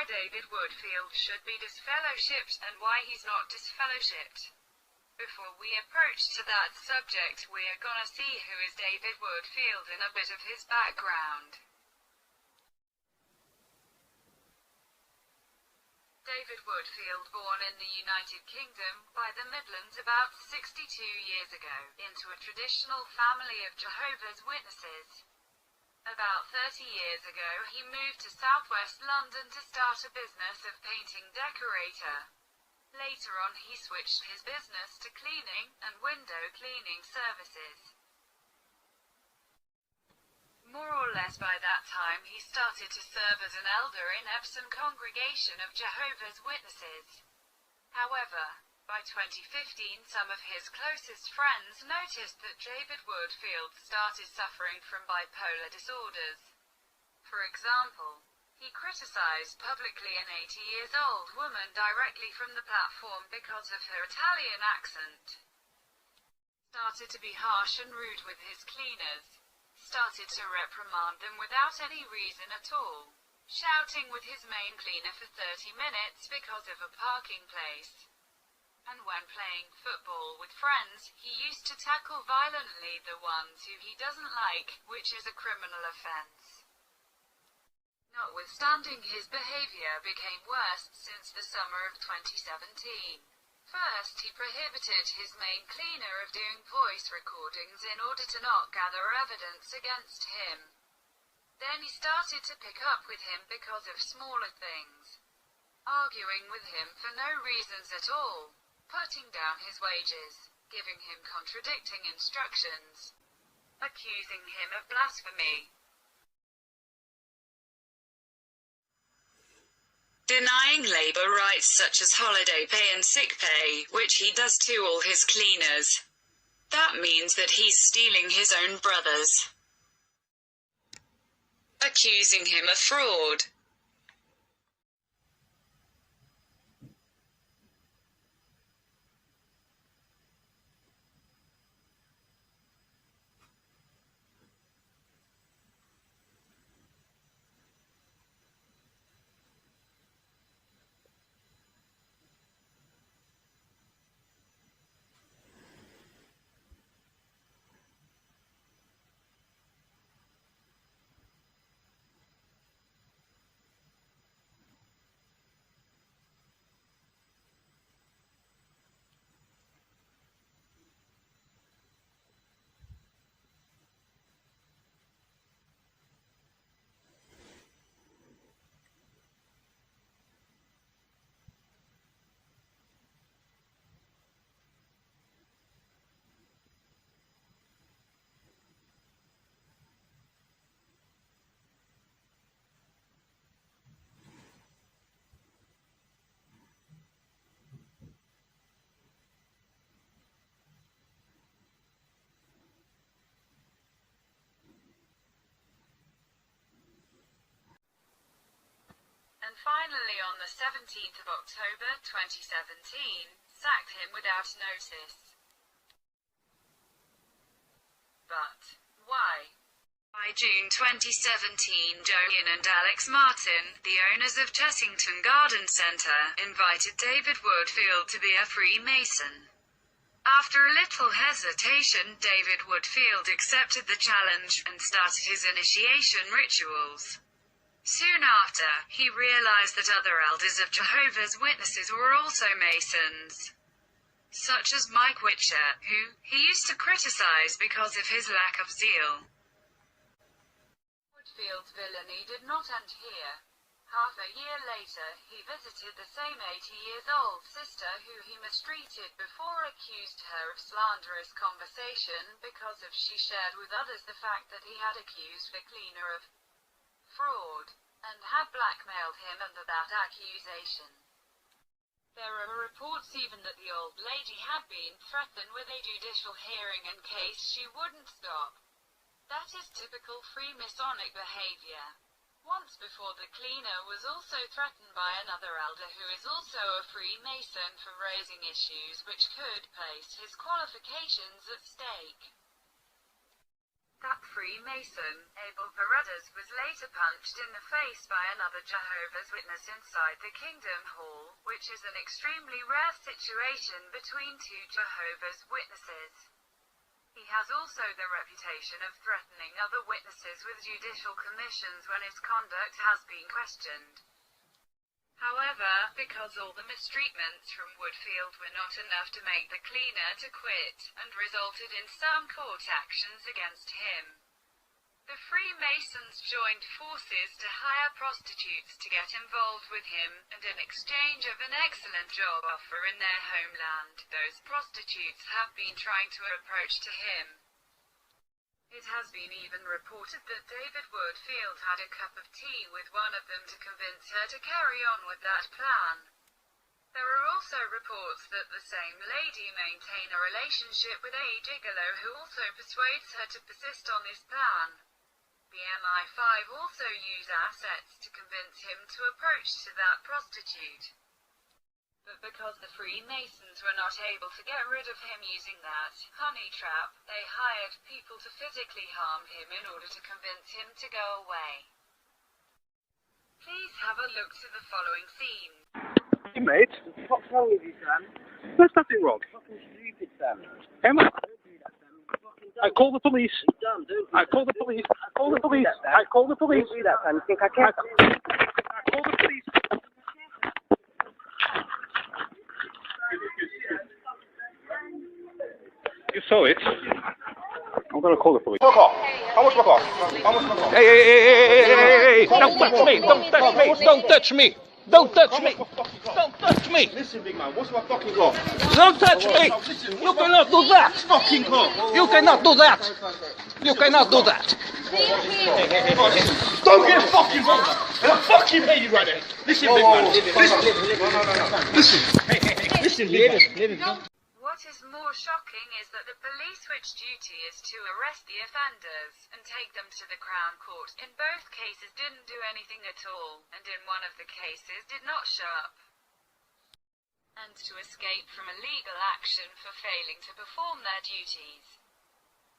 why David Woodfield should be disfellowshipped and why he's not disfellowshipped. Before we approach to that subject, we are gonna see who is David Woodfield and a bit of his background. David Woodfield, born in the United Kingdom, by the Midlands about 62 years ago, into a traditional family of Jehovah's Witnesses. About 30 years ago, he moved to southwest London to start a business of painting decorator. Later on he switched his business to cleaning and window cleaning services. More or less by that time he started to serve as an elder in Epsom congregation of Jehovah's Witnesses. However, by 2015 some of his closest friends noticed that David Woodfield started suffering from bipolar disorders. For example, he criticized publicly an 80-year-old woman directly from the platform because of her Italian accent. Started to be harsh and rude with his cleaners. Started to reprimand them without any reason at all. Shouting with his main cleaner for 30 minutes because of a parking place. And when playing football with friends, he used to tackle violently the ones who he doesn't like, which is a criminal offense. Notwithstanding, his behavior became worse since the summer of 2017. First, he prohibited his main cleaner of doing voice recordings in order to not gather evidence against him. Then he started to pick up with him because of smaller things. Arguing with him for no reasons at all. Putting down his wages. Giving him contradicting instructions. Accusing him of blasphemy. Denying labor rights such as holiday pay and sick pay, which he does to all his cleaners. That means that he's stealing his own brothers. Accusing him of fraud. And finally on the 17th of October 2017, sacked him without notice. But why? By June 2017, Joanne and Alex Martin, the owners of Chessington Garden Centre, invited David Woodfield to be a Freemason. After a little hesitation, David Woodfield accepted the challenge, and started his initiation rituals. Soon after, he realized that other elders of Jehovah's Witnesses were also Masons, such as Mike Witcher, who he used to criticize because of his lack of zeal. Woodfield's villainy did not end here. Half a year later, he visited the same 80-year-old sister who he mistreated before accused her of slanderous conversation because of she shared with others the fact that he had accused the cleaner of fraud, and had blackmailed him under that accusation. There are reports even that the old lady had been threatened with a judicial hearing in case she wouldn't stop. That is typical Freemasonic behavior. Once before, the cleaner was also threatened by another elder who is also a Freemason for raising issues which could place his qualifications at stake. That Freemason, Abel Paredes, was later punched in the face by another Jehovah's Witness inside the Kingdom Hall, which is an extremely rare situation between two Jehovah's Witnesses. He has also the reputation of threatening other witnesses with judicial commissions when his conduct has been questioned. However, because all the mistreatments from Woodfield were not enough to make the cleaner to quit, and resulted in some court actions against him, the Freemasons joined forces to hire prostitutes to get involved with him, and in exchange of an excellent job offer in their homeland, those prostitutes have been trying to approach to him. It has been even reported that David Woodfield had a cup of tea with one of them to convince her to carry on with that plan. There are also reports that the same lady maintained a relationship with a gigolo who also persuades her to persist on this plan. The MI5 also use assets to convince him to approach to that prostitute. But because the Freemasons were not able to get rid of him using that honey trap, they hired people to physically harm him in order to convince him to go away. Please have a look to the following scene. Hey mate. What's wrong with you, Sam? There's nothing wrong. Fucking stupid, Sam. Hey mate. Don't do that, Sam. Fucking don't. I call the police. Don't do I call the police. I call the police. I call the police. Don't do that, Sam. You think I care? I call the police. You saw it. I'm gonna call the police. Fuck off. How much fuck off? How much fuck off? Hey! Don't touch me! Don't touch me! Don't touch me! Don't touch me! Don't touch me! Listen, big man, what's my fucking clock? Don't touch me! You cannot do that! Fucking clock! You cannot do that! You cannot do that! Don't get fucking wrong! And I fucking made you right there! Listen, big man! Listen! Listen, big man! What is more shocking is that the police, which duty is to arrest the offenders and take them to the Crown Court, in both cases didn't do anything at all, and in one of the cases did not show up. And to escape from a legal action for failing to perform their duties.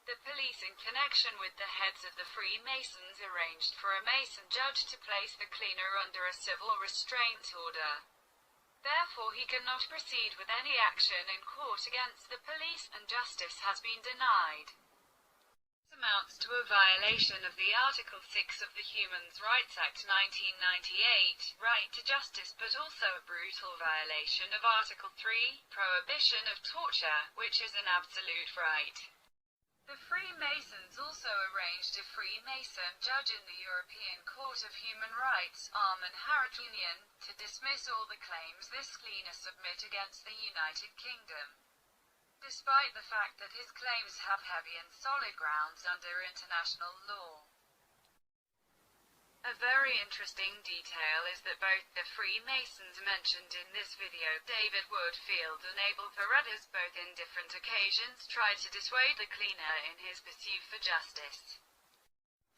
The police, in connection with the heads of the Freemasons, arranged for a Mason judge to place the cleaner under a civil restraint order. Therefore, he cannot proceed with any action in court against the police, and justice has been denied. This amounts to a violation of the Article 6 of the Human Rights Act 1998, right to justice, but also a brutal violation of Article 3, prohibition of torture, which is an absolute right. The Freemasons also arranged a Freemason judge in the European Court of Human Rights, Armen Harakunian, to dismiss all the claims this cleaner submit against the United Kingdom, despite the fact that his claims have heavy and solid grounds under international law. A very interesting detail is that both the Freemasons mentioned in this video, David Woodfield and Abel Paredes, both in different occasions tried to dissuade the cleaner in his pursuit for justice.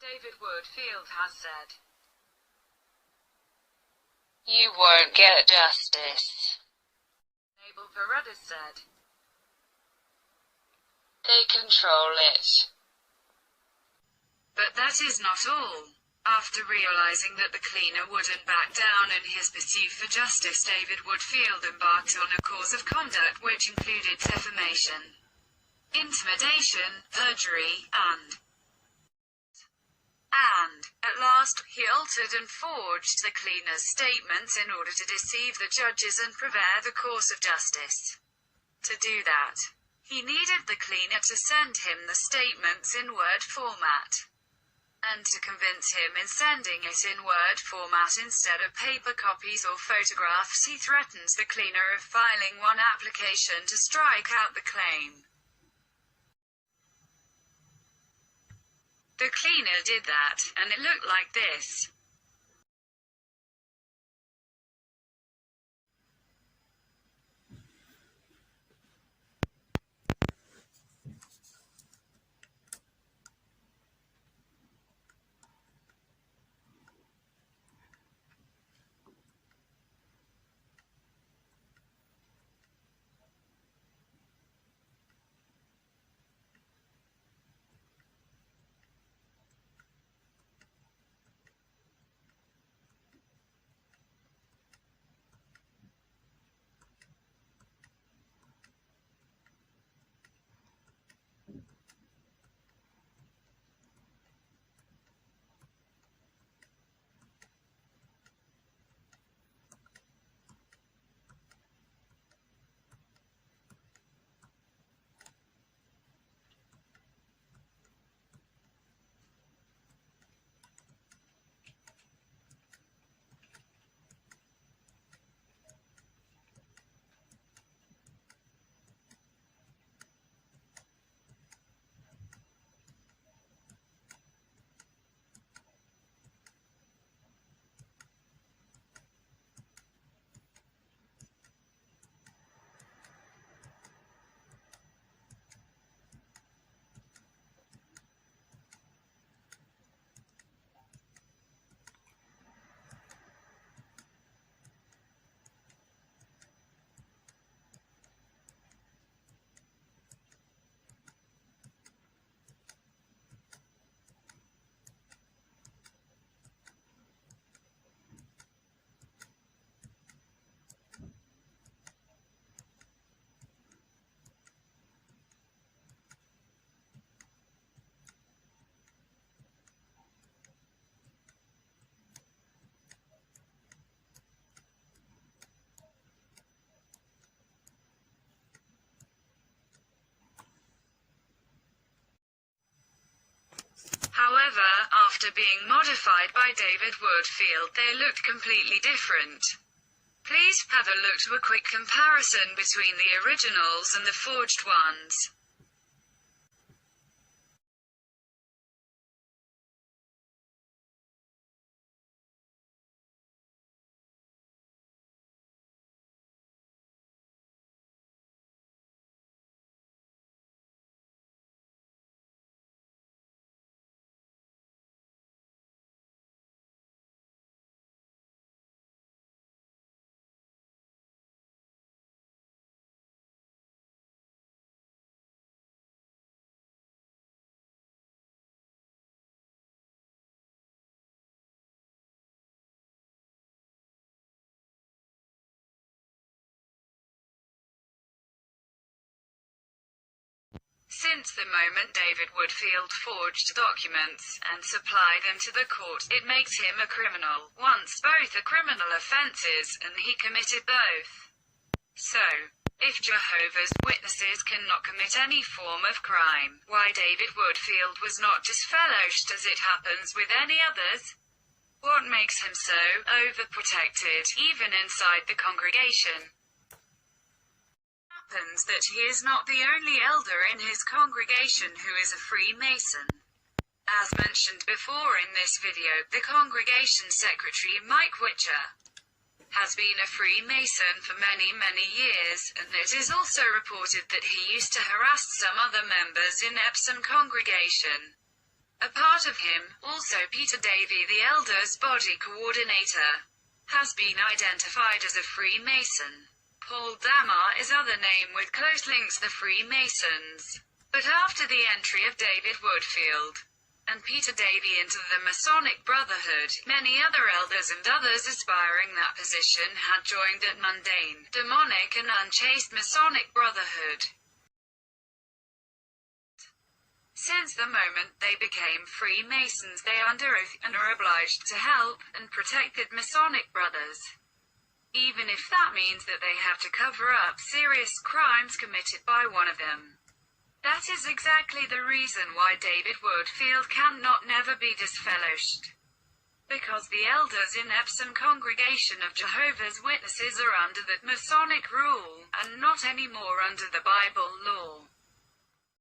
David Woodfield has said, "You won't get justice." Abel Paredes said, "They control it." But that is not all. After realizing that the cleaner wouldn't back down in his pursuit for justice, David Woodfield embarked on a course of conduct which included defamation, intimidation, perjury, and at last, he altered and forged the cleaner's statements in order to deceive the judges and prevent the course of justice. To do that, he needed the cleaner to send him the statements in Word format. And to convince him in sending it in Word format instead of paper copies or photographs, he threatens the cleaner of filing one application to strike out the claim. The cleaner did that, and it looked like this. after being modified by David Woodfield, they looked completely different. Please have a look to a quick comparison between the originals and the forged ones. Since the moment David Woodfield forged documents and supplied them to the court, it makes him a criminal. Once both are criminal offenses, and he committed both. So, if Jehovah's Witnesses cannot commit any form of crime, why David Woodfield was not disfellowshipped as it happens with any others? What makes him so overprotected, even inside the congregation? Happens that he is not the only elder in his congregation who is a Freemason. As mentioned before in this video, the congregation secretary Mike Witcher has been a Freemason for many years, and it is also reported that he used to harass some other members in Epsom congregation. A part of him, also Peter Davey, the elder's body coordinator, has been identified as a Freemason. Paul Damar is other name with close links to the Freemasons. But after the entry of David Woodfield and Peter Davey into the Masonic Brotherhood, many other elders and others aspiring that position had joined that mundane, demonic and unchaste Masonic Brotherhood. Since the moment they became Freemasons, they are under oath and are obliged to help and protect the Masonic brothers, even if that means that they have to cover up serious crimes committed by one of them. That is exactly the reason why David Woodfield cannot never be disfellowshipped. Because the elders in Epsom congregation of Jehovah's Witnesses are under the Masonic rule, and not anymore under the Bible law.